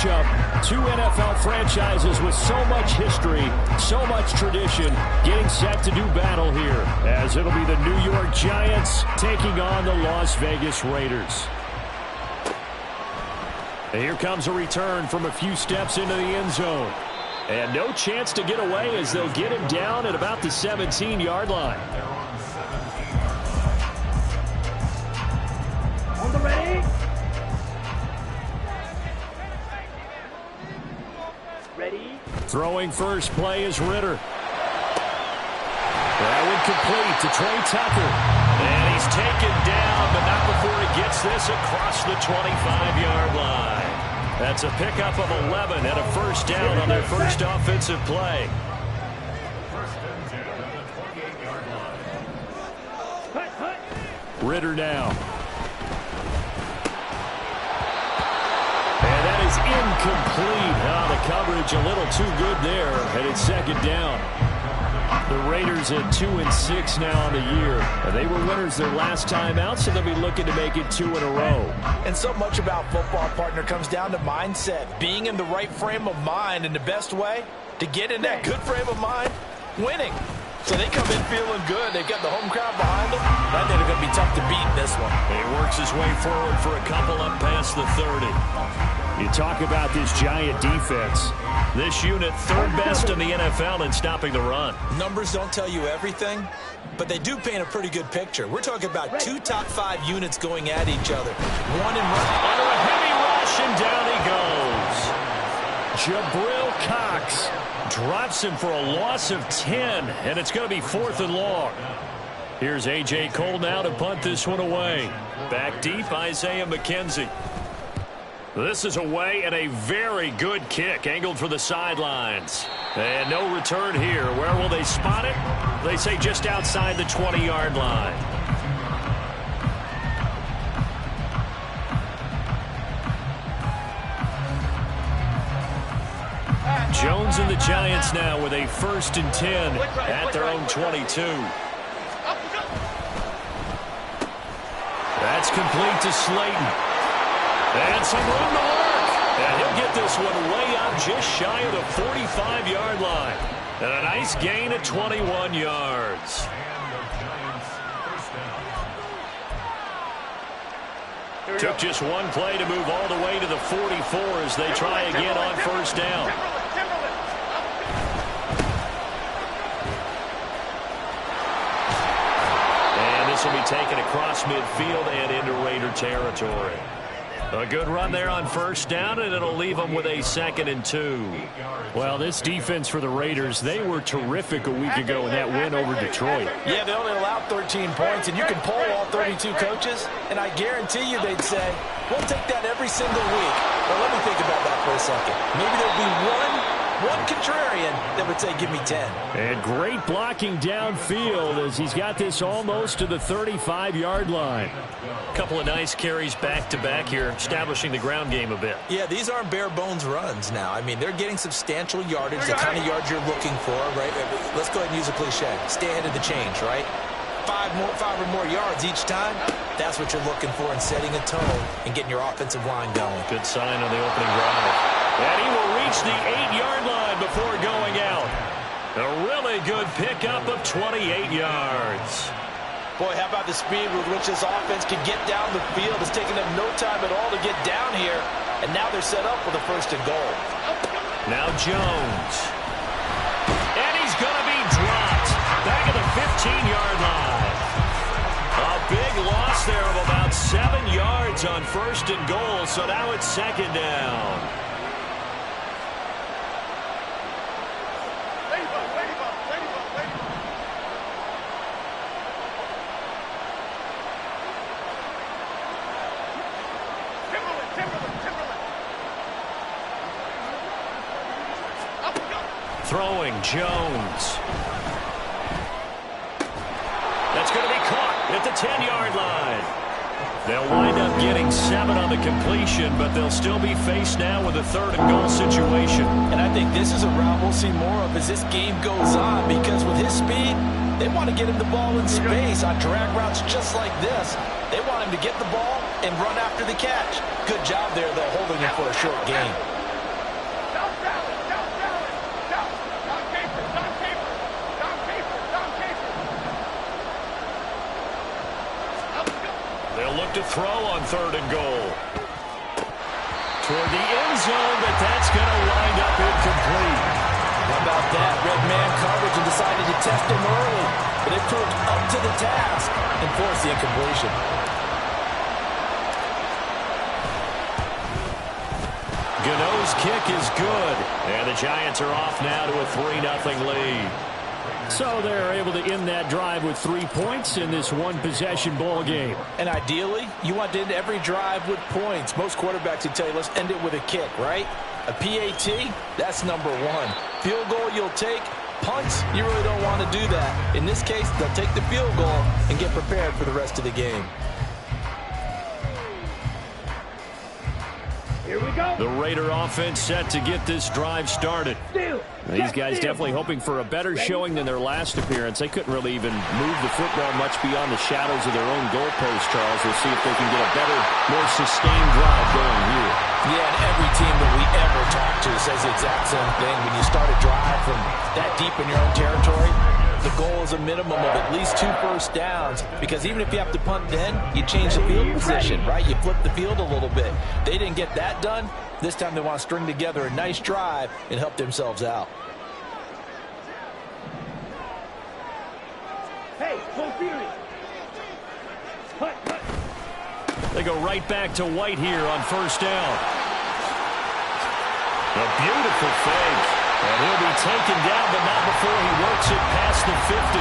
matchup. Two NFL franchises with so much history, so much tradition, getting set to do battle here, as it'll be the New York Giants taking on the Las Vegas Raiders. And here comes a return from a few steps into the end zone. And no chance to get away as they'll get him down at about the 17-yard line. On the ready. Ready. Throwing first play is Ritter. That would complete to Trey Tucker. And he's taken down, but not before he gets this across the 25-yard line. That's a pickup of 11 and a first down on their first offensive play. Ritter now. And that is incomplete. The coverage a little too good there, and it's second down. The Raiders at 2-6 now on the year. They were winners their last time out, so they'll be looking to make it 2 in a row. And so much about football, partner, comes down to mindset. Being in the right frame of mind, and the best way to get in that good frame of mind, winning. So they come in feeling good. They've got the home crowd behind them. I think they're going to be tough to beat in this one. He works his way forward for a couple up past the 30. You talk about this Giant defense. This unit, third best in the NFL in stopping the run. Numbers don't tell you everything, but they do paint a pretty good picture. We're talking about two top 5 units going at each other. One in run. Under a heavy rush, and down he goes. Jabril Cox drops him for a loss of 10, and it's going to be 4th and long. Here's A.J. Cole now to punt this one away. Back deep, Isaiah McKenzie. This is away and a very good kick angled for the sidelines. And no return here. Where will they spot it? They say just outside the 20-yard line. Jones and the Giants now with a 1st and 10 at their own 22. That's complete to Slayton. And some room to work. And he'll get this one way out just shy of the 45-yard line. And a nice gain of 21 yards. Took just one play to move all the way to the 44 as they try again on first down. And this will be taken across midfield and into Raider territory. A good run there on first down, and it'll leave them with a 2nd and 2. Well, this defense for the Raiders, they were terrific a week ago in that win over Detroit. Yeah, they only allowed 13 points, and you can poll all 32 coaches, and I guarantee you they'd say, we'll take that every single week. Well, let me think about that for a second. Maybe there'll be one contrarian that would say, give me 10. And great blocking downfield as he's got this almost to the 35-yard line. A couple of nice carries back-to-back here, establishing the ground game a bit. Yeah, these aren't bare-bones runs now. I mean, they're getting substantial yardage, the kind of yards you're looking for, right? Let's go ahead and use a cliche. Stay ahead of the change, right? 5 or more yards each time. That's what you're looking for in setting a tone and getting your offensive line going. Good sign on the opening drive. And he will reach the 8-yard line before going out. A really good pickup of 28 yards. Boy, how about the speed with which this offense can get down the field? It's taken them no time at all to get down here. And now they're set up for the 1st and goal. Now Jones. And he's going to be dropped back at the 15-yard line. A big loss there of about 7 yards on 1st and goal. So now it's 2nd down. Throwing Jones. That's going to be caught at the 10-yard line. They'll wind up getting 7 on the completion, but they'll still be faced now with a 3rd and goal situation. And I think this is a route we'll see more of as this game goes on, because with his speed, they want to get him the ball in space on drag routes just like this. They want him to get the ball and run after the catch. Good job there, though, holding him for a short gain. throw on 3rd and goal. Toward the end zone, but that's going to wind up incomplete. How about that? Red man coverage and decided to test him early. But it proved up to the task and forced the incompletion. Gano's kick is good. And the Giants are off now to a 3-0 lead. So they're able to end that drive with 3 points in this one-possession ball game. And ideally, you want to end every drive with points. Most quarterbacks would tell you, let's end it with a kick, right? A PAT, that's number 1. Field goal you'll take. Punts, you really don't want to do that. In this case, they'll take the field goal and get prepared for the rest of the game. Here we go. The Raider offense set to get this drive started. These guys definitely hoping for a better showing than their last appearance. They couldn't really even move the football much beyond the shadows of their own goalpost, Charles. We'll see if they can get a better, more sustained drive going here. Yeah, and every team that we ever talk to says the exact same thing. When you start a drive from that deep in your own territory, the goal is a minimum of at least 2 first downs, because even if you have to punt then, you change the field position, right? You flip the field a little bit. They didn't get that done. This time they want to string together a nice drive and help themselves out. Hey, full theory. Cut. They go right back to White here on 1st down. A beautiful fake. And he'll be taken down, but not before he works it past the 50.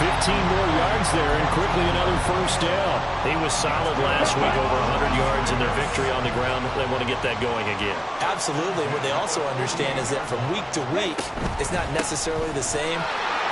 15 more yards there, and quickly another 1st down. He was solid last week, over 100 yards in their victory on the ground. They want to get that going again. Absolutely. What they also understand is that from week to week, it's not necessarily the same,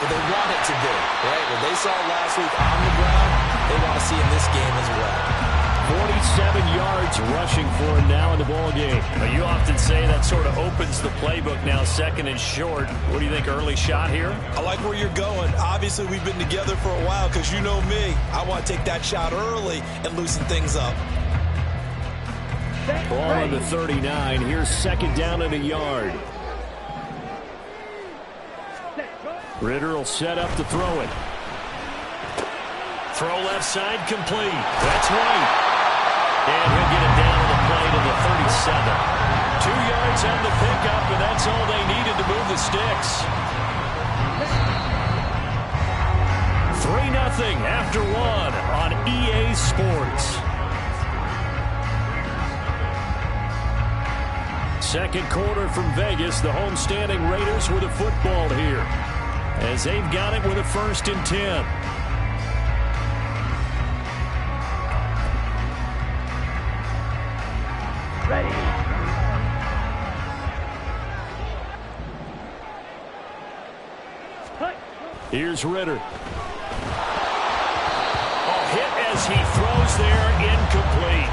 but they want it to be, right? What they saw last week on the ground, they want to see in this game as well. 47 yards rushing for him now in the ball game. But you often say that sort of opens the playbook now, 2nd and short. What do you think, early shot here? I like where you're going. Obviously, we've been together for a while because you know me. I want to take that shot early and loosen things up. Ball on the 39. Here's 2nd down and a yard. Ritter will set up to throw it. Throw left side complete. That's White. And he'll get it down to the play to the 37. 2 yards on the pickup, and that's all they needed to move the sticks. 3-0 after 1 on EA Sports. 2nd quarter from Vegas. The homestanding Raiders with a football here, as they've got it with a 1st and 10. Ready. Cut. Here's Ritter. Hit as he throws there, incomplete.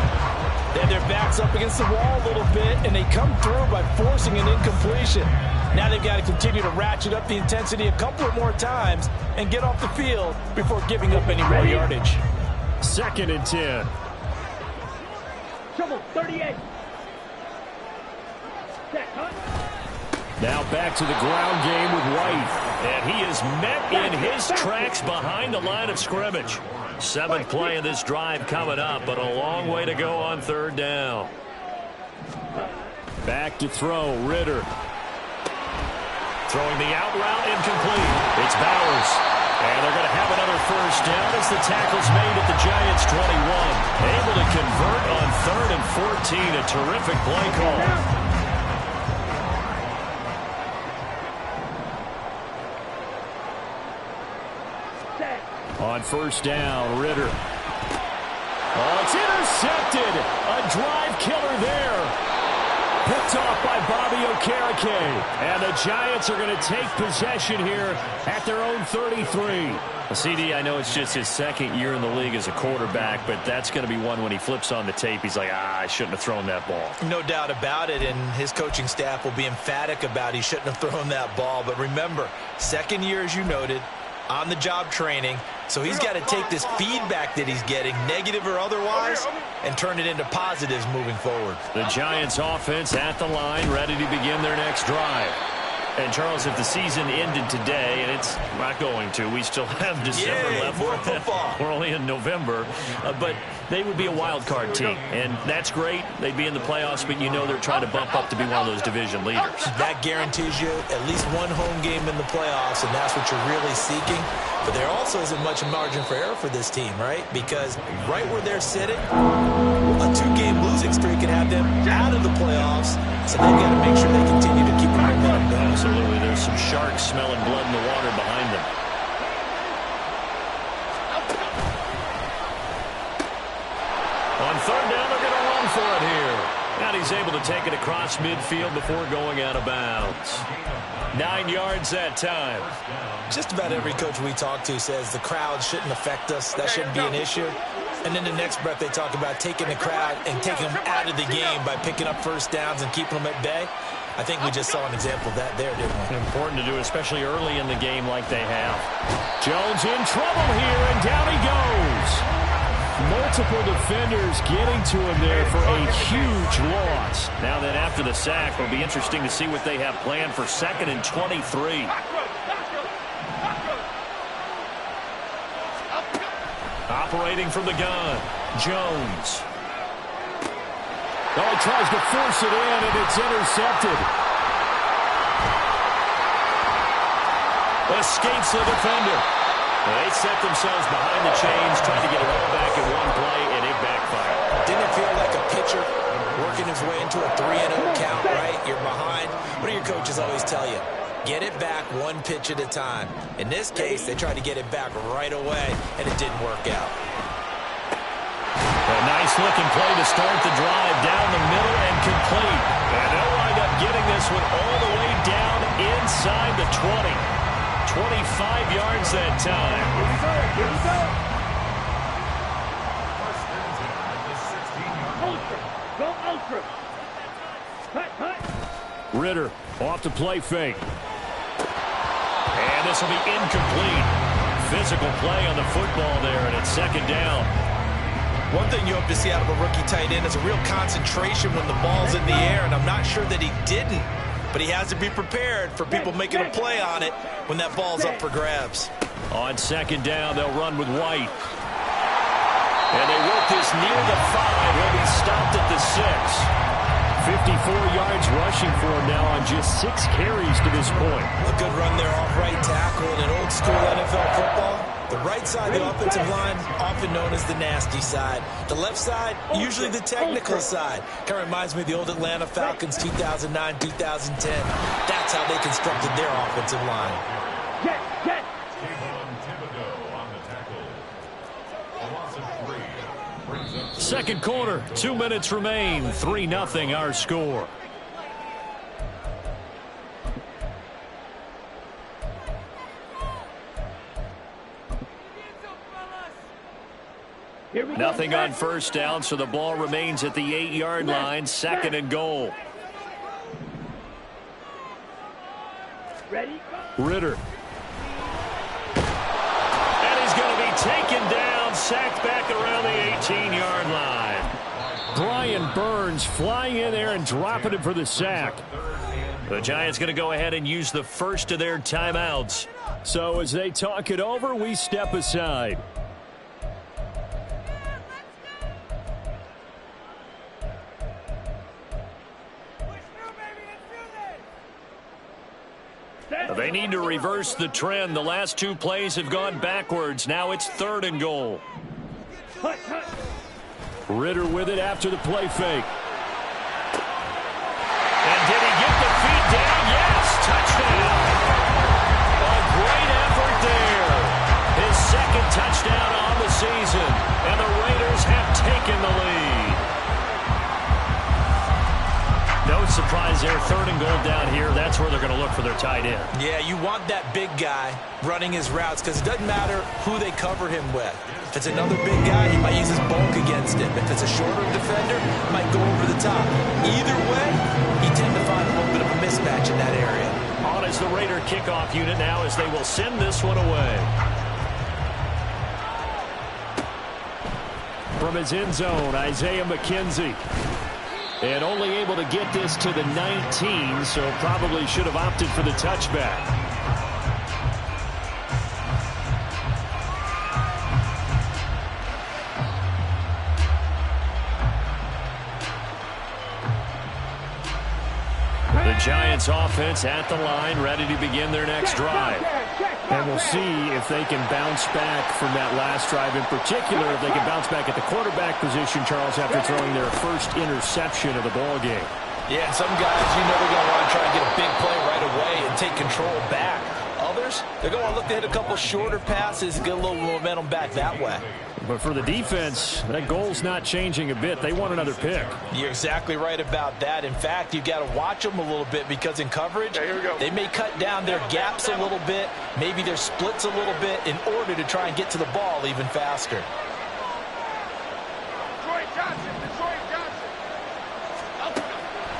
Then their back's up against the wall a little bit, and they come through by forcing an incompletion. Now they've got to continue to ratchet up the intensity a couple of more times and get off the field before giving up any more yardage. 2nd and 10. Trouble, 38. Now back to the ground game with White. And he is met in his tracks behind the line of scrimmage. 7th play of this drive coming up, but a long way to go on 3rd down. Back to throw, Ritter. Throwing the out route, incomplete. It's Bowers. And they're going to have another 1st down as the tackle's made at the Giants' 21. Able to convert on 3rd and 14. A terrific play call. On 1st down, Ritter. Oh, it's intercepted. A drive killer there. Picked off by Bobby Okereke. And the Giants are going to take possession here at their own 33. CD, I know it's just his 2nd year in the league as a quarterback, but that's going to be one when he flips on the tape. He's like, I shouldn't have thrown that ball. No doubt about it, and his coaching staff will be emphatic about he shouldn't have thrown that ball. But remember, 2nd year, as you noted, on-the-job training. So he's got to take this feedback that he's getting, negative or otherwise, and turn it into positives moving forward. The Giants offense at the line, ready to begin their next drive. And, Charles, if the season ended today, and it's not going to, we still have December left. More football. We're only in November. But they would be a wild card team, and that's great. They'd be in the playoffs, but you know they're trying to bump up to be one of those division leaders. That guarantees you at least one home game in the playoffs, and that's what you're really seeking. But there also isn't much margin for error for this team, right? Because right where they're sitting, a 2-game losing streak can have them out of the playoffs, so they've got to make sure they continue to keep the momentum going. Absolutely. There's some sharks smelling blood in the water behind them. On third down, they're going to run for it here. And he's able to take it across midfield before going out of bounds. 9 yards that time. Just about every coach we talk to says the crowd shouldn't affect us. That shouldn't be an issue. And then the next breath they talk about taking the crowd and taking them out of the game by picking up first downs and keeping them at bay. I think we just saw an example of that there, didn't we? Important to do, especially early in the game like they have. Jones in trouble here, and down he goes. Multiple defenders getting to him there for a huge loss. Now then, after the sack, it'll be interesting to see what they have planned for 2nd and 23. Operating from the gun, Jones. Oh, he tries to force it in, and it's intercepted. Escapes the defender. They set themselves behind the chains, trying to get it all back in one play, and it backfired. Didn't it feel like a pitcher working his way into a 3-0 count, right? You're behind. What do your coaches always tell you? Get it back one pitch at a time. In this case, they tried to get it back right away, and it didn't work out. A nice-looking play to start the drive down the middle and complete. And they'll wind up getting this one all the way down inside the 20. 25 yards that time. Here we go. Go ultra. Cut, cut. Ritter off the play fake. And this will be incomplete. Physical play on the football there, and it's 2nd down. One thing you hope to see out of a rookie tight end is a real concentration when the ball's in the air, and I'm not sure that he didn't. But he has to be prepared for people making a play on it when that ball's up for grabs. On 2nd down, they'll run with White. And they work this near the 5. He'll be stopped at the 6. 54 yards rushing for him now on just 6 carries to this point. A good run there off right tackle in an old-school NFL football. The right side of the offensive line, often known as the nasty side. The left side, usually the technical side. Kind of reminds me of the old Atlanta Falcons 2009, 2010. That's how they constructed their offensive line. Get. Second quarter, 2 minutes remain. 3-0 our score. Nothing on first down, so the ball remains at the 8-yard line. 2nd and goal. Ready? Ritter. And he's going to be taken down, sacked back around the 18-yard line. Brian Burns flying in there and dropping him for the sack. The Giants going to go ahead and use the first of their timeouts. So as they talk it over, we step aside. They need to reverse the trend. The last 2 plays have gone backwards. Now it's 3rd and goal. Ritter with it after the play fake. And did he get the feet down? Yes, touchdown. A great effort there. His 2nd touchdown on the season. And the Raiders have taken the lead. No surprise there. 3rd and goal down here. That's where they're going to look for their tight end. Yeah, you want that big guy running his routes because it doesn't matter who they cover him with. If it's another big guy, he might use his bulk against him. If it's a shorter defender, he might go over the top. Either way, he tend to find a little bit of a mismatch in that area. On is the Raider kickoff unit now as they will send this one away. From his end zone, Isaiah McKenzie. And only able to get this to the 19, so probably should have opted for the touchback. The Giants offense at the line, ready to begin their next drive. And we'll see if they can bounce back from that last drive, in particular if they can bounce back at the quarterback position, Charles, after throwing their first interception of the ball game. Yeah, some guys, you know, they're going to want to try and get a big play right away and take control back. Others, they're going to look to hit a couple shorter passes and get a little momentum back that way. But for the defense, that goal's not changing a bit. They want another pick. You're exactly right about that. In fact, you've got to watch them a little bit because in coverage, they may cut down their gaps a little bit, maybe their splits a little bit in order to try and get to the ball even faster.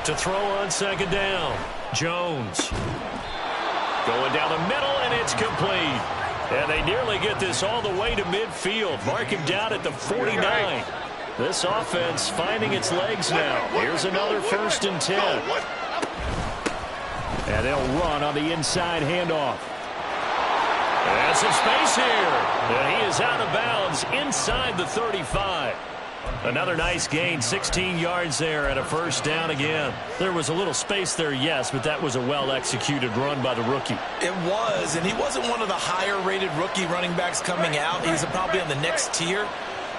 To throw on second down, Jones. Going down the middle, and it's complete. And they nearly get this all the way to midfield. Mark him down at the 49. This offense finding its legs now. Here's another 1st and 10. And they'll run on the inside handoff. And some space here. And he is out of bounds inside the 35. Another nice gain, 16 yards there and a 1st down again. There was a little space there, yes, but that was a well-executed run by the rookie. It was, and he wasn't one of the higher-rated rookie running backs coming out. He's probably on the next tier.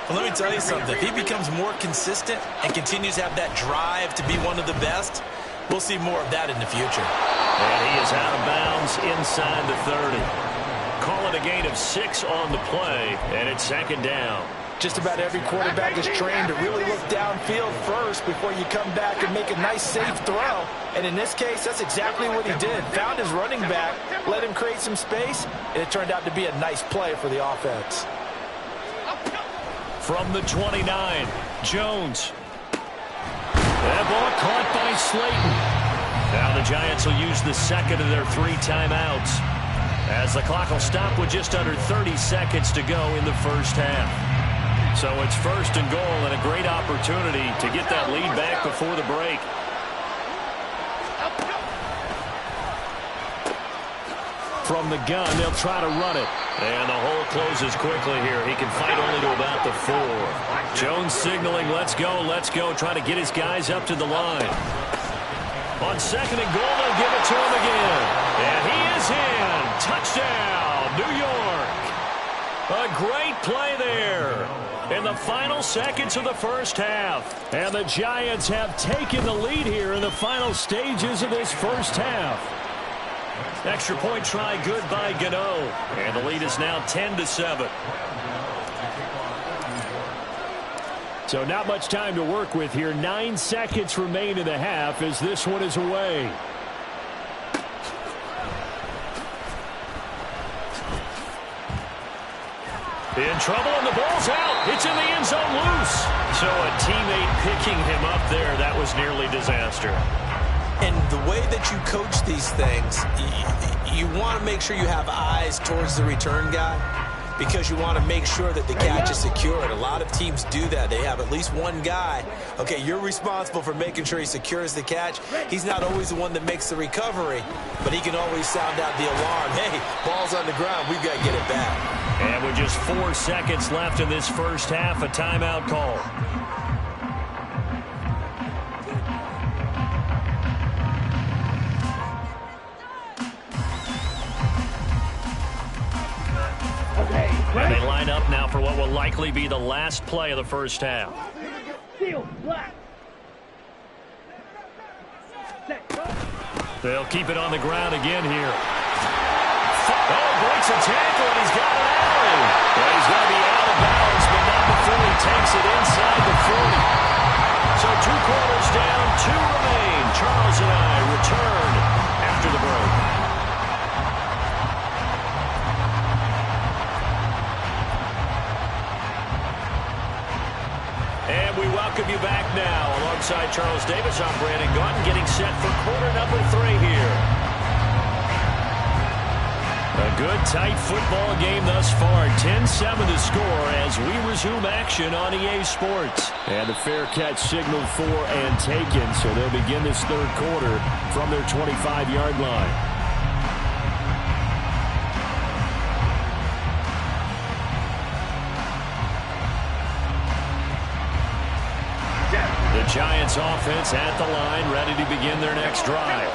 But let me tell you something. If he becomes more consistent and continues to have that drive to be one of the best, we'll see more of that in the future. And he is out of bounds inside the 30. Call it a gain of 6 on the play, and it's 2nd down. Just about every quarterback is trained to really look downfield first before you come back and make a nice, safe throw. And in this case, that's exactly what he did. Found his running back, let him create some space, and it turned out to be a nice play for the offense. From the 29, Jones. That ball caught by Slayton. Now the Giants will use the second of their 3 timeouts, as the clock will stop with just under 30 seconds to go in the first half. So it's 1st and goal and a great opportunity to get that lead back before the break. From the gun, they'll try to run it. And the hole closes quickly here. He can fight only to about the 4. Jones signaling, let's go, trying to get his guys up to the line. On 2nd and goal, they'll give it to him again. And he is in. Touchdown, New York. A great play there in the final seconds of the first half. And the Giants have taken the lead here in the final stages of this first half. Extra point try good by Gano. And the lead is now 10-7. So not much time to work with here. 9 seconds remain in the half as this one is away. In trouble, and the ball's out. It's in the end zone loose. So a teammate picking him up there, that was nearly disaster. And the way that you coach these things, you want to make sure you have eyes towards the return guy because you want to make sure that the catch is secured. A lot of teams do that. They have at least one guy. Okay, you're responsible for making sure he secures the catch. He's not always the one that makes the recovery, but he can always sound out the alarm. Hey, ball's on the ground. We've got to get it back. And with just 4 seconds left in this first half, a timeout call. And they line up now for what will likely be the last play of the first half. They'll keep it on the ground again here. Oh, breaks a tackle, and he's got an alley. Well, he's going to be out of bounds, but not before he takes it inside the 40. So 2 quarters down, 2 remain. Charles and I return after the break. And we welcome you back now. Alongside Charles Davis, I'm Brandon Gaudin, getting set for quarter number 3 here. A Good, tight football game thus far. 10-7 the score as we resume action on EA Sports. And the fair catch signaled for and taken, so they'll begin this third quarter from their 25-yard line. The Giants offense at the line, ready to begin their next drive.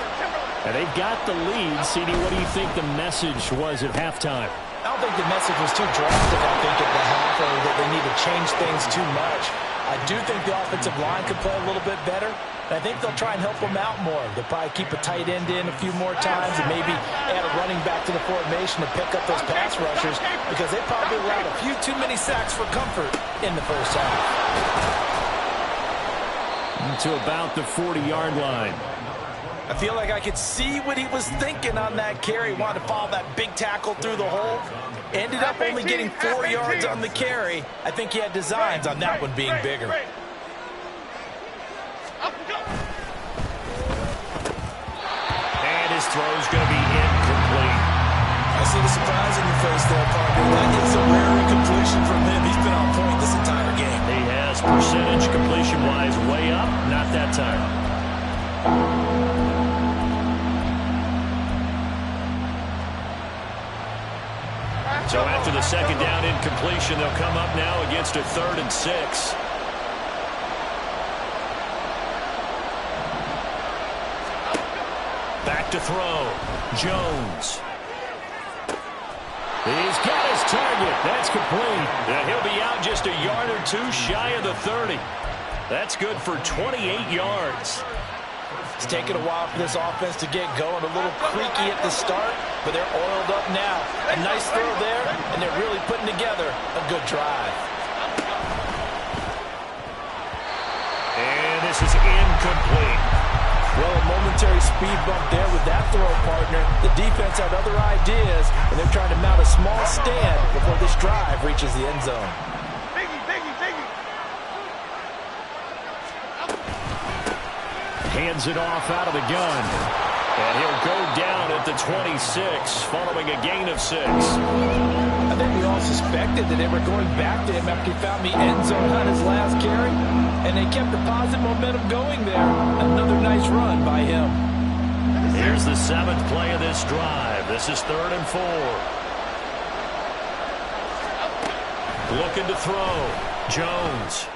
And they've got the lead. CD, what do you think the message was at halftime? I don't think the message was too drastic, I think, at the half, or that they need to change things too much. I do think the offensive line could play a little bit better. And I think they'll try and help them out more. They'll probably keep a tight end in a few more times and maybe add a running back to the formation to pick up those pass rushers because they probably allowed a few too many sacks for comfort in the first half. To about the 40-yard line. I feel like I could see what he was thinking on that carry. Wanted to follow that big tackle through the hole. Ended up only getting 4 yards on the carry. I think he had designs on that one being bigger. And his throw's going to be incomplete. I see the surprise in your face there, partner. That is a rare incompletion from him. He's been on point this entire game. He has percentage completion-wise way up. Not that time. So after the second down incompletion, they'll come up now against a 3rd and 6. Back to throw. Jones. He's got his target. That's complete. And he'll be out just a yard or two shy of the 30. That's good for 28 yards. It's taken a while for this offense to get going. A little creaky at the start, but they're oiled up now. A nice throw there, and they're really putting together a good drive. And this is incomplete. Well, a momentary speed bump there with that throw, partner. The defense had other ideas, and they're trying to mount a small stand before this drive reaches the end zone. Hands it off out of the gun. And he'll go down at the 26 following a gain of 6. I think we all suspected that they were going back to him after he found the end zone on his last carry. And they kept the positive momentum going there. Another nice run by him. Here's the 7th play of this drive. This is 3rd and 4. Looking to throw. Jones.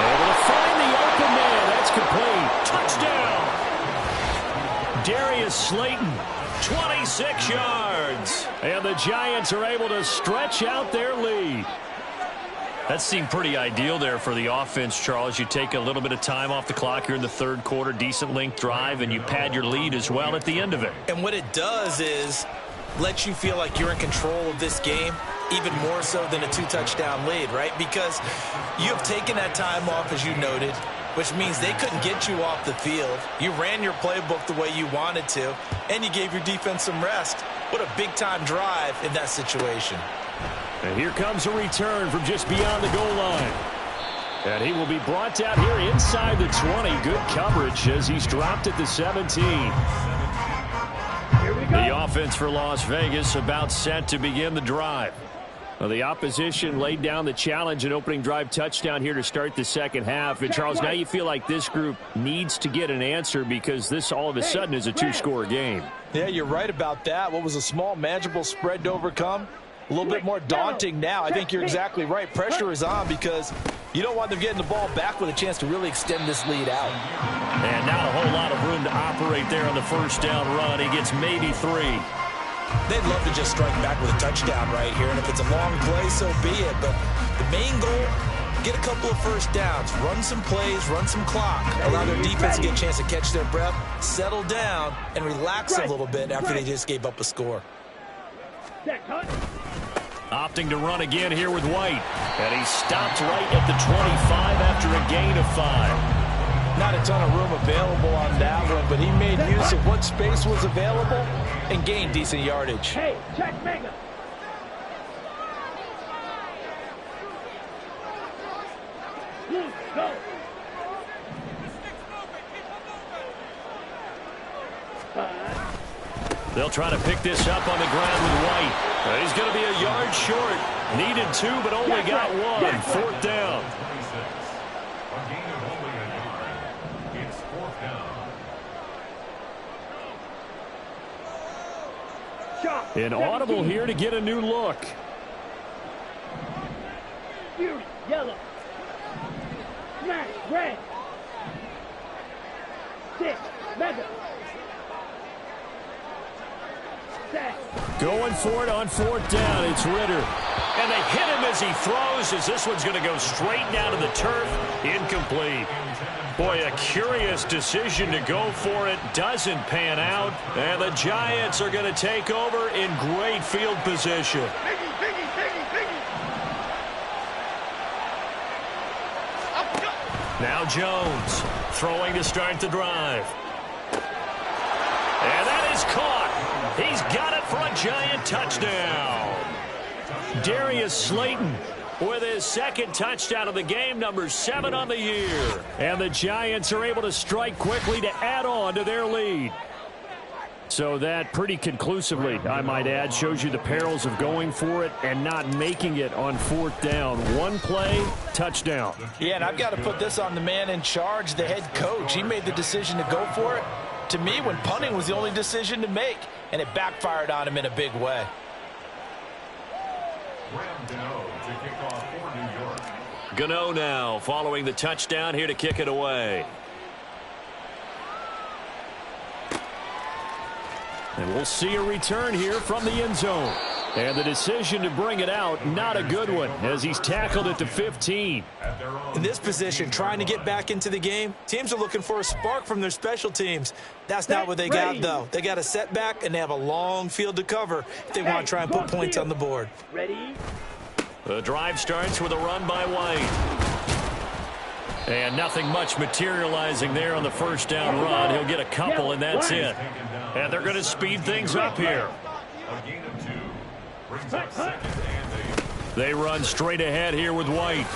Able to find the open man. That's complete. Touchdown. Darius Slayton, 26 yards. And the Giants are able to stretch out their lead. That seemed pretty ideal there for the offense, Charles. You take a little bit of time off the clock here in the 3rd quarter, decent length drive, and you pad your lead as well at the end of it. And what it does is let you feel like you're in control of this game, even more so than a 2-touchdown lead, right? Because you have taken that time off, as you noted, which means they couldn't get you off the field. You ran your playbook the way you wanted to, and you gave your defense some rest. What a big-time drive in that situation. And here comes a return from just beyond the goal line. And he will be brought down here inside the 20. Good coverage as he's dropped at the 17. The offense for Las Vegas about set to begin the drive. Well, the opposition laid down the challenge and opening drive touchdown here to start the second half. And, Charles, now you feel like this group needs to get an answer because this all of a sudden is a 2-score game. Yeah, you're right about that. What was a small, manageable spread to overcome? A little bit more daunting now. I think you're exactly right. Pressure is on because you don't want them getting the ball back with a chance to really extend this lead out. And not a whole lot of room to operate there on the first down run. He gets maybe 3. They'd love to just strike back with a touchdown right here, and if it's a long play, so be it. But the main goal, get a couple of first downs, run some plays, run some clock, allow their defense to get a chance to catch their breath, settle down, and relax a little bit after they just gave up a score. Opting to run again here with White. And he stopped right at the 25 after a gain of 5. Not a ton of room available on that one, but he made use of what space was available and gained decent yardage. Hey, check Mega. Go. They'll try to pick this up on the ground with White. He's going to be a yard short. Needed 2, but only got 1. 4th down. An audible here to get a new look. Fury, yellow. Smash, red. 6, mega. Set. Going for it on 4th down. It's Ritter. And they hit him as he throws, as this one's going to go straight down to the turf. Incomplete. Boy, a curious decision to go for it. Doesn't pan out. And the Giants are going to take over in great field position. Now Jones throwing to start the drive. And that is caught. He's got it for a Giant touchdown. Darius Slayton with his 2nd touchdown of the game, number 7 on the year. And the Giants are able to strike quickly to add on to their lead. So that pretty conclusively, I might add, shows you the perils of going for it and not making it on 4th down. One play, touchdown. Yeah, and I've got to put this on the man in charge, the head coach. He made the decision to go for it. To me, when punting was the only decision to make, and it backfired on him in a big way. Gano now following the touchdown here to kick it away. And we'll see a return here from the end zone. And the decision to bring it out, not a good one, as he's tackled at the 15. In this position, trying to get back into the game, teams are looking for a spark from their special teams. That's not what they got, though. They got a setback, and they have a long field to cover if they want to try and put points on the board. Ready? The drive starts with a run by White. And nothing much materializing there on the 1st down run. He'll get a couple, and that's it. And they're going to speed things up here. They run straight ahead here with White.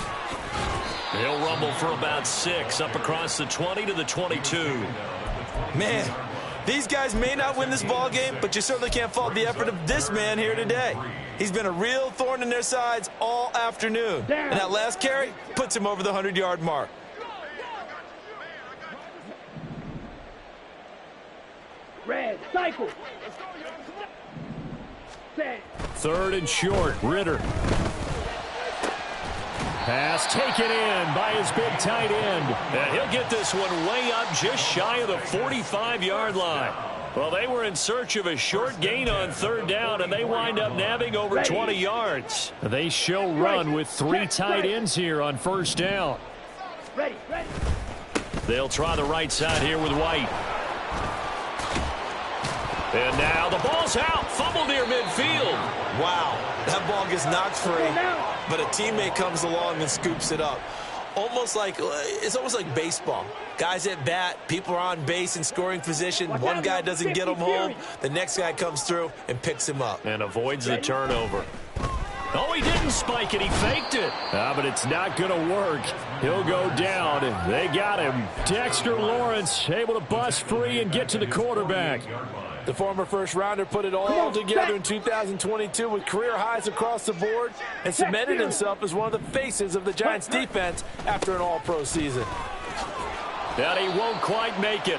He'll rumble for about 6 up across the 20 to the 22. Man, these guys may not win this ball game, but you certainly can't fault the effort of this man here today. He's been a real thorn in their sides all afternoon. And that last carry puts him over the 100-yard mark. Red, cycle. Set. 3rd and short, Ritter. Pass taken in by his big tight end. And he'll get this one way up just shy of the 45-yard line. Well, they were in search of a short gain on 3rd down, and they wind up nabbing over 20 yards. They show run with 3 tight ends here on 1st down. Ready. They'll try the right side here with White. And now the ball's out. Fumble near midfield. Wow, that ball gets knocked free, but a teammate comes along and scoops it up. It's almost like baseball. Guys at bat, people are on base in scoring position. One guy doesn't get him home. The next guy comes through and picks him up. And avoids the turnover. Oh, he didn't spike it. He faked it. But it's not going to work. He'll go down. They got him. Dexter Lawrence able to bust free and get to the quarterback. The former first-rounder put it all together in 2022 with career highs across the board and cemented himself as one of the faces of the Giants' defense after an all-pro season. And he won't quite make it.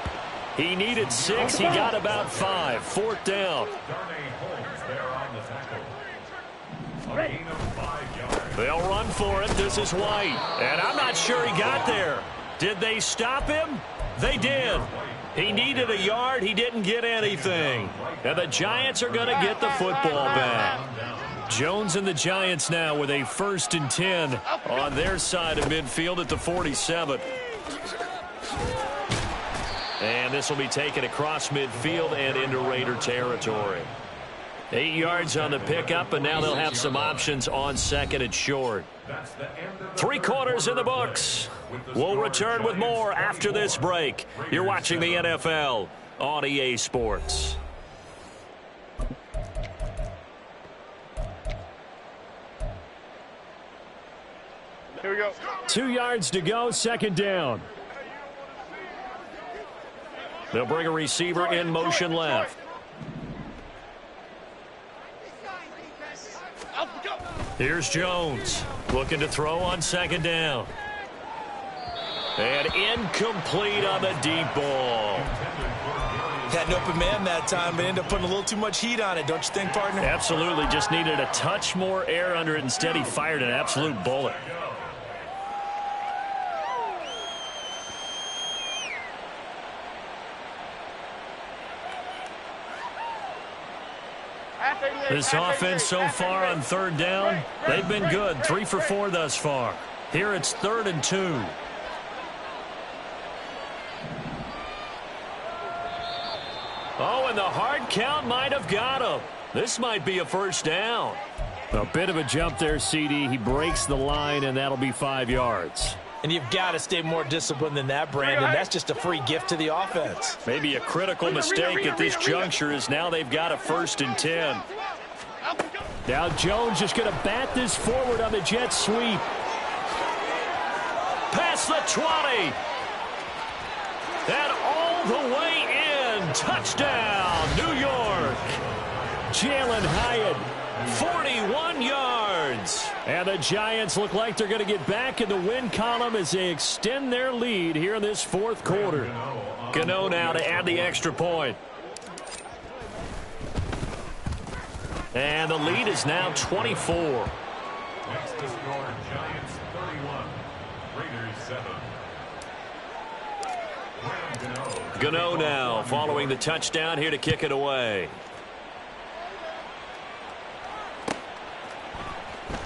He needed 6. He got about 5. 4th down. They'll run for it. This is White. And I'm not sure he got there. Did they stop him? They did. He needed a yard. He didn't get anything. And the Giants are going to get the football back. Jones and the Giants now with a 1st and 10 on their side of midfield at the 47. And this will be taken across midfield and into Raider territory. 8 yards on the pickup, and now they'll have some options on 2nd and short. 3 quarters in the books. We'll return with more after this break. You're watching the NFL on EA Sports. Here we go. 2 yards to go, 2nd down. They'll bring a receiver in motion left. Here's Jones looking to throw on second down. And incomplete on the deep ball. Had an open man that time, but ended up putting a little too much heat on it, don't you think, partner? Absolutely. Just needed a touch more air under it. Instead, he fired an absolute bullet. This offense so far on third down, they've been good. 3 for 4 thus far. Here it's 3rd and 2. Oh, and the hard count might have got him. This might be a first down. A bit of a jump there, CD. He breaks the line, and that'll be 5 yards. And you've got to stay more disciplined than that, Brandon. That's just a free gift to the offense. Maybe a critical mistake at this juncture is now they've got a 1st and 10. Now Jones is going to bat this forward on the jet sweep. Past the 20. And all the way in. Touchdown, New York. Jalen Hyatt, 41 yards. And the Giants look like they're going to get back in the win column as they extend their lead here in this 4th quarter. Gano now to add the extra point. And the lead is now 24. Next to score, Giants 31, Raiders 7. Gano now following the touchdown here to kick it away.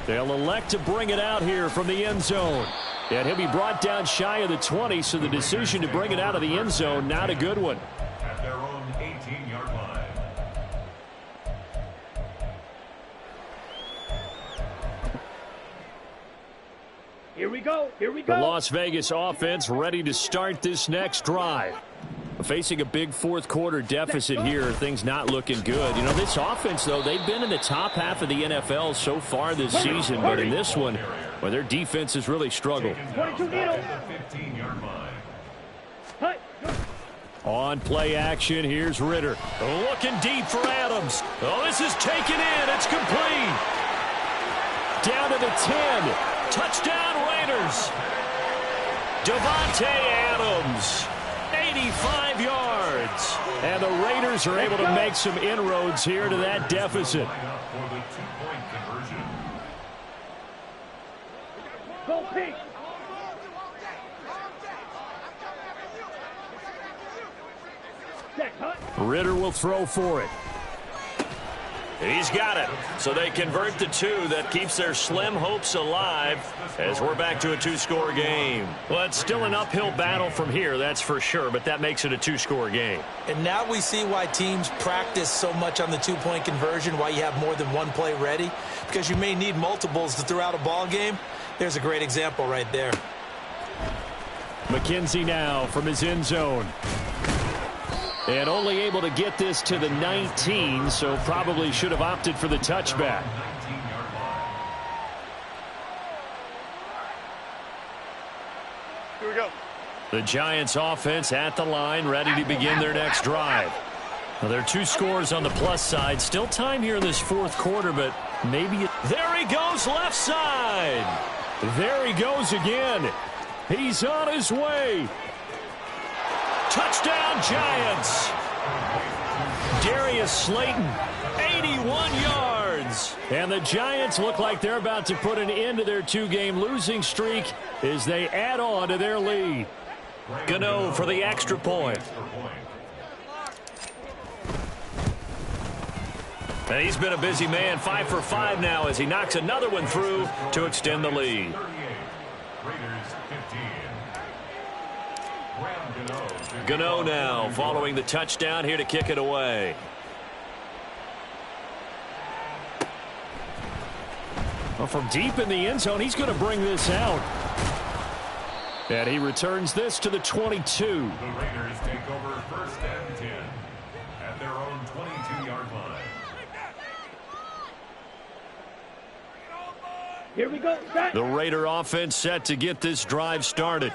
They'll elect to bring it out here from the end zone. And he'll be brought down shy of the 20, so the decision to bring it out of the end zone, not a good one. At their own 18-yard line. Here we go. Here we go. The Las Vegas offense ready to start this next drive. Facing a big 4th quarter deficit here, things not looking good. You know, this offense, though, they've been in the top half of the NFL so far this season, but in this one, well, their defense has really struggled. 22 needle. 15-yard line. Hut. On play action, here's Ritter. Looking deep for Adams. Oh, this is taken in. It's complete. Down to the 10. Touchdown, Raiders. Devontae Adams. 85 yards. And the Raiders are able to make some inroads here to that deficit. For the two-point conversion. Go pink. Set, Hut. Ritter will throw for it. He's got it. So they convert the 2. That keeps their slim hopes alive as we're back to a 2-score game. Well, it's still an uphill battle from here, that's for sure, but that makes it a 2-score game. And now we see why teams practice so much on the 2-point conversion, why you have more than one play ready, because you may need multiples to throw out a ball game. There's a great example right there. McKenzie now from his end zone. And only able to get this to the 19, so probably should have opted for the touchback. 19-yard line. Here we go. The Giants offense at the line, ready to begin their next drive. Well, there are 2 scores on the plus side. Still time here in this 4th quarter, but maybe... There he goes, left side. There he goes again. He's on his way. Touchdown, Giants. Darius Slayton, 81 yards. And the Giants look like they're about to put an end to their 2-game losing streak as they add on to their lead. Gano for the extra point. And he's been a busy man, 5 for 5 now as he knocks another one through to extend the lead. Gano now following the touchdown here to kick it away. Well, from deep in the end zone, he's going to bring this out. And he returns this to the 22. The Raiders take over 1st and 10 at their own 22-yard line. Here we go. Set. The Raider offense set to get this drive started.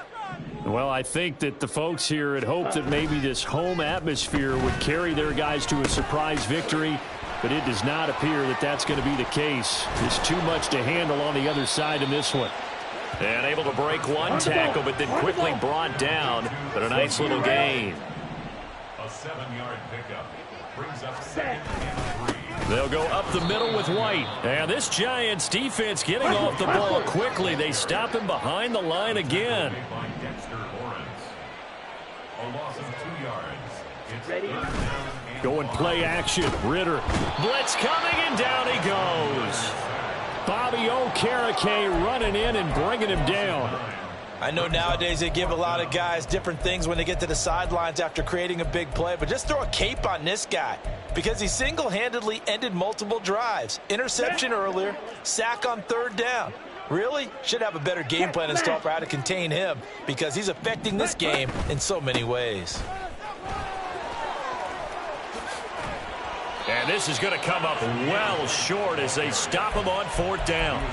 Well, I think that the folks here had hoped that maybe this home atmosphere would carry their guys to a surprise victory. but it does not appear that that's going to be the case. There's too much to handle on the other side in this one. And able to break one tackle, but then quickly brought down. But a nice little gain. A 7-yard pickup brings up 2nd and 3. They'll go up the middle with White. And this Giants defense getting off the ball quickly. They stop him behind the line again. A loss of 2 yards. It's Ready? Going play action. Ritter. Blitz coming, and down he goes. Bobby Okereke running in and bringing him down. I know nowadays they give a lot of guys different things when they get to the sidelines after creating a big play, but just throw a cape on this guy because he single-handedly ended multiple drives. Interception earlier, sack on 3rd down. Really? Should have a better game plan and stuff for how to contain him because he's affecting this game in so many ways. And this is going to come up well short as they stop him on 4th down.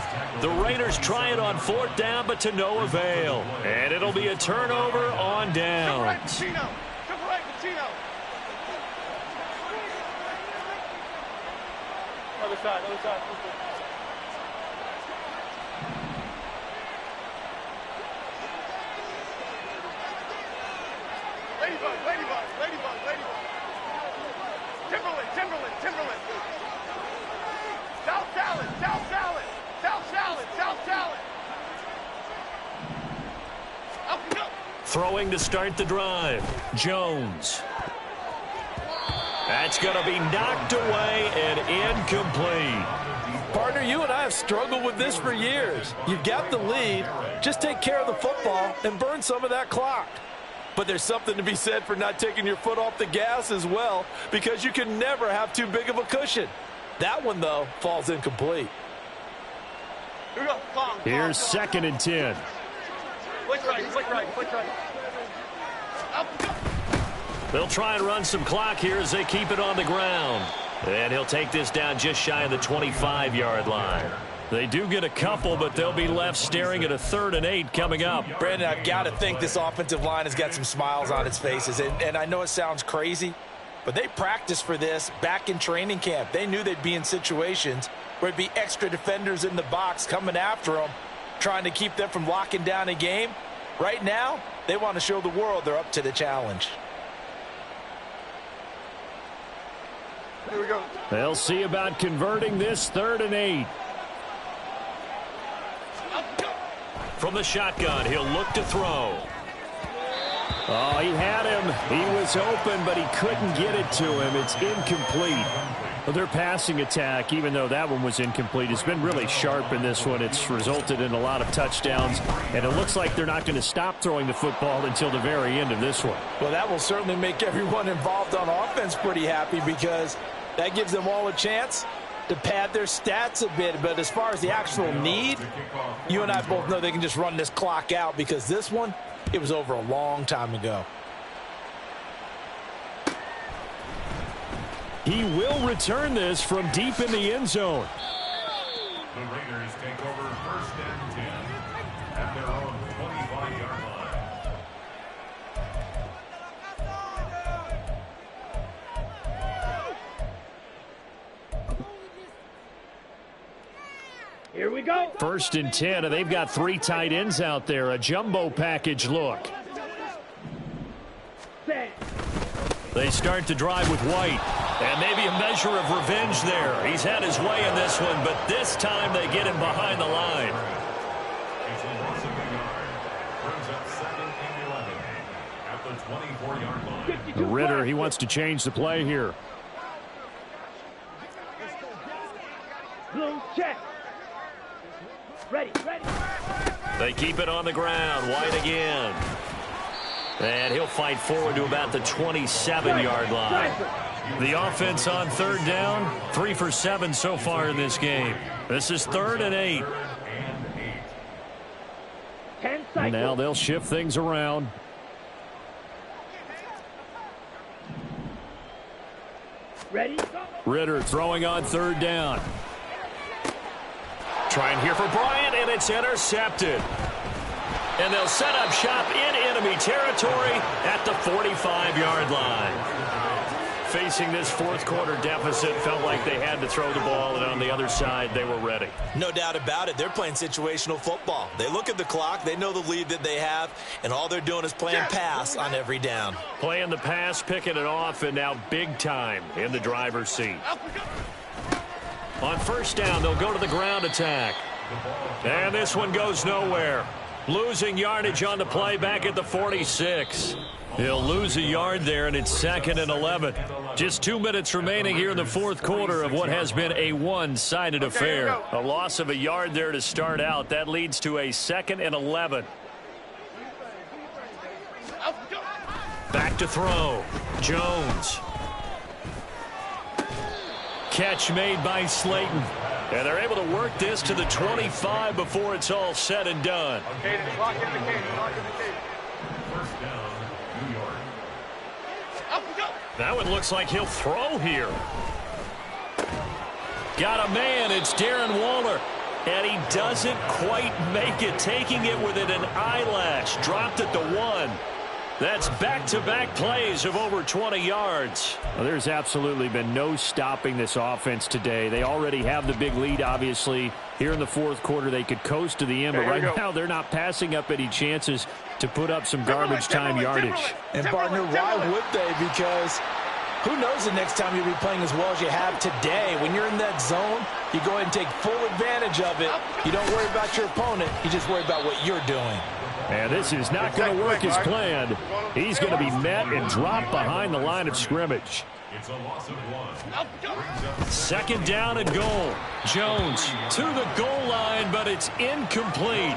The Raiders try it on 4th down, but to no avail. And it'll be a turnover on downs. Other side, other side. Ladybug, ladybug, ladybug, ladybug. Timberland. South salad. Up we go. Throwing to start the drive. Jones. That's going to be knocked away and incomplete. Partner, you and I have struggled with this for years. You've got the lead. Just take care of the football and burn some of that clock. But there's something to be said for not taking your foot off the gas as well, because you can never have too big of a cushion. That one, though, falls incomplete. Here we go. Long. Here's 2nd and 10. Flick right. Up we go. They'll try and run some clock here as they keep it on the ground. And he'll take this down just shy of the 25-yard line. They do get a couple, but they'll be left staring at a 3rd and 8 coming up. Brandon, I've got to think this offensive line has got some smiles on its faces. And I know it sounds crazy, but they practiced for this back in training camp. They knew they'd be in situations where it'd be extra defenders in the box coming after them, trying to keep them from locking down a game. Right now, they want to show the world they're up to the challenge. Here we go. They'll see about converting this 3rd and 8. From the shotgun, he'll look to throw. Oh, he had him. He was open, but he couldn't get it to him. It's incomplete. Well, their passing attack, even though that one was incomplete, has been really sharp in this one. It's resulted in a lot of touchdowns, and it looks like they're not going to stop throwing the football until the very end of this one. Well, that will certainly make everyone involved on offense pretty happy because that gives them all a chance to pad their stats a bit. But as far as the actual need, you and I both know they can just run this clock out because this one, it was over a long time ago. He will return this from deep in the end zone. The Raiders take over 1st and 10 at their own 25-yard line. Here we go. 1st and 10, and they've got 3 tight ends out there. A jumbo package look. Set. They start to drive with White. And maybe a measure of revenge there. He's had his way in this one, but this time they get him behind the line. It's a loss of a yard. Brings up 2nd and 11 at the 24-yard line. 52 Ritter, yards. he wants to change the play here. Blue check. Ready. They keep it on the ground. White again. And he'll fight forward to about the 27-yard line. The offense on 3rd down, 3 for 7 so far in this game. This is 3rd and 8. 10 And cycles. now they'll shift things around. Ready. Ritter throwing on 3rd down. Trying here for Bryant, and it's intercepted. And they'll set up shop in enemy territory at the 45-yard line. facing this fourth quarter deficit, felt like they had to throw the ball, and on the other side, they were ready. No doubt about it. They're playing situational football. They look at the clock, they know the lead that they have, and all they're doing is playing pass on every down. Playing the pass, picking it off, and now big time in the driver's seat. On first down, they'll go to the ground attack. And this one goes nowhere. Losing yardage on the play back at the 46. He'll lose a yard there, and it's 2nd and 11. Just 2 minutes remaining here in the fourth quarter of what has been a one-sided affair. A loss of a yard there to start out. That leads to a 2nd and 11. Back to throw. Jones. Catch made by Slayton. And they're able to work this to the 25 before it's all said and done. Okay, lock in the cage. Lock in the cage. First down, New York. Up we go. That one looks like he'll throw here. Got a man. It's Darren Waller. And he doesn't quite make it. Taking it within an eyelash. Dropped at the 1. That's back-to-back plays of over 20 yards. Well, there's absolutely been no stopping this offense today. They already have the big lead, obviously. Here in the fourth quarter, they could coast to the end, but right now they're not passing up any chances to put up some garbage time yardage. And, partner, why would they? Because who knows the next time you'll be playing as well as you have today. When you're in that zone, you go ahead and take full advantage of it. You don't worry about your opponent. You just worry about what you're doing. And this is not going to work as planned. He's going to be met and dropped behind the line of scrimmage. It's a loss of 1. Second down and goal. Jones to the goal line, but it's incomplete.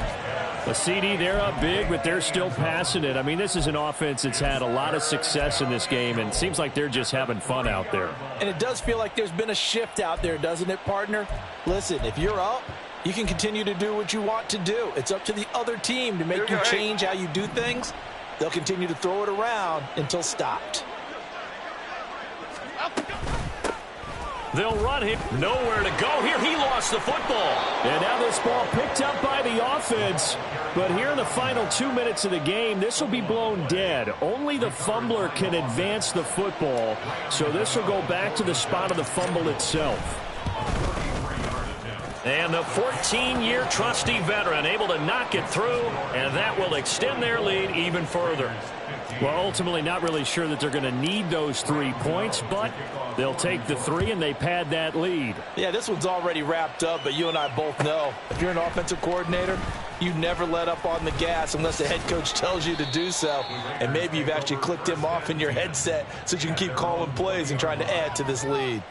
A CD, they're up big, but they're still passing it. I mean, this is an offense that's had a lot of success in this game, and it seems like they're just having fun out there. And it does feel like there's been a shift out there, doesn't it, partner? Listen, if you're up, you can continue to do what you want to do. It's up to the other team to make you change how you do things. They'll continue to throw it around until stopped. They'll run him. Nowhere to go here. He lost the football. And now this ball picked up by the offense. But here in the final 2 minutes of the game, this will be blown dead. Only the fumbler can advance the football. So this will go back to the spot of the fumble itself. And the 14-year trusty veteran able to knock it through, and that will extend their lead even further. Well, ultimately not really sure that they're going to need those 3 points, but they'll take the 3 and they pad that lead. Yeah, this one's already wrapped up, but you and I both know if you're an offensive coordinator, you never let up on the gas unless the head coach tells you to do so. And maybe you've actually clicked him off in your headset so you can keep calling plays and trying to add to this lead.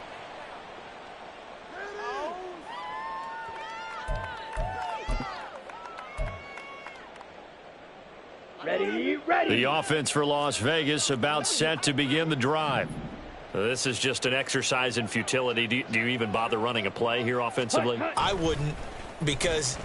Ready. The offense for Las Vegas about set to begin the drive. This is just an exercise in futility. Do you even bother running a play here offensively? I wouldn't, because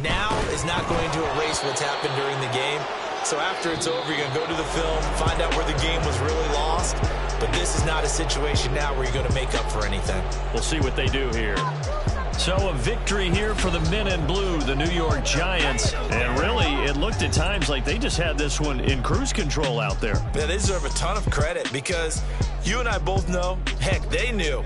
now is not going to erase what's happened during the game. So after it's over, you're going to go to the film, find out where the game was really lost. But this is not a situation now where you're going to make up for anything. We'll see what they do here. So a victory here for the men in blue, the New York Giants. And really, it looked at times like they just had this one in cruise control out there. Yeah, they deserve a ton of credit because you and I both know, heck, they knew.